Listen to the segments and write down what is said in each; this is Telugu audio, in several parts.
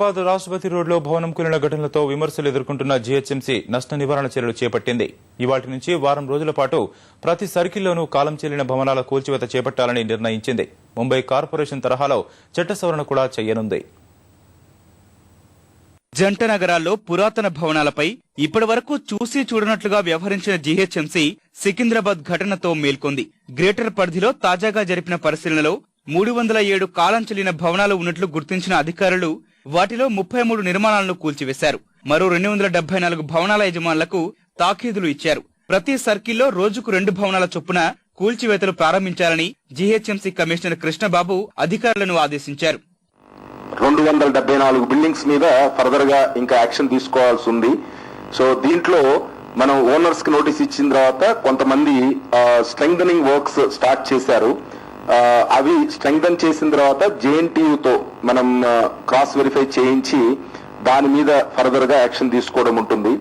హైదరాబాద్ రాష్ట్రపతి రోడ్లో భవనం కూలిన ఘటనలతో విమర్శలు ఎదుర్కొంటున్న జీహెచ్ఎంసీ నష్ట నివారణ చర్యలు చేపట్టింది. ఇవాటి నుంచి వారం రోజుల పాటు ప్రతి సర్కిల్లోనూ కాలం చెల్లిన భవనాల కూల్చివేత చేపట్టాలని నిర్ణయించింది. ముంబై కార్పొరేషన్ తరహాలో చట్ట సవరణ కూడా చేయనుంది. జంట నగరాల్లో పురాతన భవనాలపై ఇప్పటి వరకు చూసి చూడనట్లుగా వ్యవహరించిన జీహెచ్ఎంసీ సికింద్రాబాద్ ఘటనతో మేల్కొంది. గ్రేటర్ పరిధిలో తాజాగా జరిపిన పరిశీలనలో 307 కాలం చెల్లిన భవనాలు ఉన్నట్లు గుర్తించిన అధికారులు వాటిలో 33 నిర్మాణాలను కూల్చివేశారు. మరో 274 భవనాల యజమానులకు తాకీదులు ఇచ్చారు. ప్రతి సర్కిల్లో రోజుకు 2 భవనాల చొప్పున కూల్చివేతలు ప్రారంభించాలని జీహెచ్ఎంసీ కమిషనర్ కృష్ణబాబు అధికారులను ఆదేశించారు. 274 బిల్డింగ్స్ మీద ఫర్దర్ గా ఇంకా యాక్షన్ తీసుకోవాల్సి ఉంది. సో దీంట్లో మనం ఓనర్స్ కి నోటీస్ ఇచ్చిన తర్వాత కొంతమంది స్ట్రెంగ్థనింగ్ వర్క్స్ స్టార్ట్ చేశారు. అవి స్ట్రెంగ్థన్ చేసిన తర్వాత జేఎన్టీయూతో మనం క్రాస్ వెరిఫై చేయించి దాని మీద ఫర్దర్ గా యాక్షన్ తీసుకోవడం ఉంటుంది.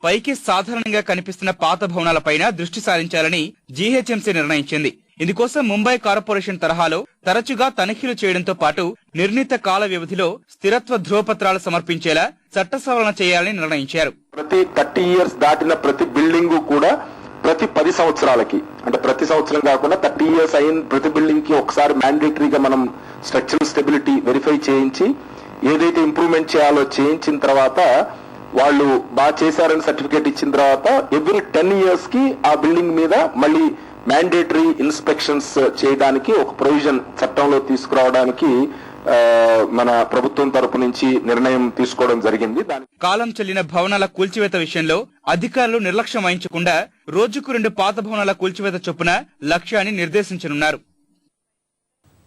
పైకి సాధారణంగా కనిపిస్తున్న పాత భవనాలపైన దృష్టి సారించాలని జీహెచ్ఎంసీ నిర్ణయించింది. ఇందుకోసం ముంబై కార్పొరేషన్ తరహాలో తరచుగా తనిఖీలు చేయడంతో పాటు నిర్ణీత కాల వ్యవధిలో స్థిరత్వ ధ్రువపత్రాలు సమర్పించేలా చట్ట సవరణ చేయాలని నిర్ణయించారు. ప్రతి 30 ఇయర్స్ దాటిన ప్రతి బిల్డింగ్ కూడా ప్రతి 10 సంవత్సరాలకి, అంటే ప్రతి సంవత్సరం కాకుండా 30 ఇయర్స్ అయిన ప్రతి బిల్డింగ్ కి ఒకసారి మ్యాండేటరీగా మనం స్ట్రక్చరల్ స్టెబిలిటీ వెరిఫై చేయించి ఏదైతే ఇంప్రూవ్మెంట్ చేయాలో చేయించిన తర్వాత వాళ్ళు బాగా చేశారని సర్టిఫికేట్ ఇచ్చిన తర్వాత ఎవ్రీ 10 ఇయర్స్ కి ఆ బిల్డింగ్ మీద మళ్ళీ మ్యాండేటరీ ఇన్స్పెక్షన్స్ చేయడానికి ఒక ప్రొవిజన్ చట్టంలో తీసుకురావడానికి మన ప్రభుత్వం తరపు నుంచి నిర్ణయం తీసుకోవడం జరిగింది. కాలం చెల్లిన భవనాల కూల్చివేత విషయంలో అధికారులు నిర్లక్ష్యం వహించకుండా రోజుకు 2 పాత భవనాల కూల్చివేత చొప్పున లక్ష్యాన్ని నిర్దేశించనున్నారు.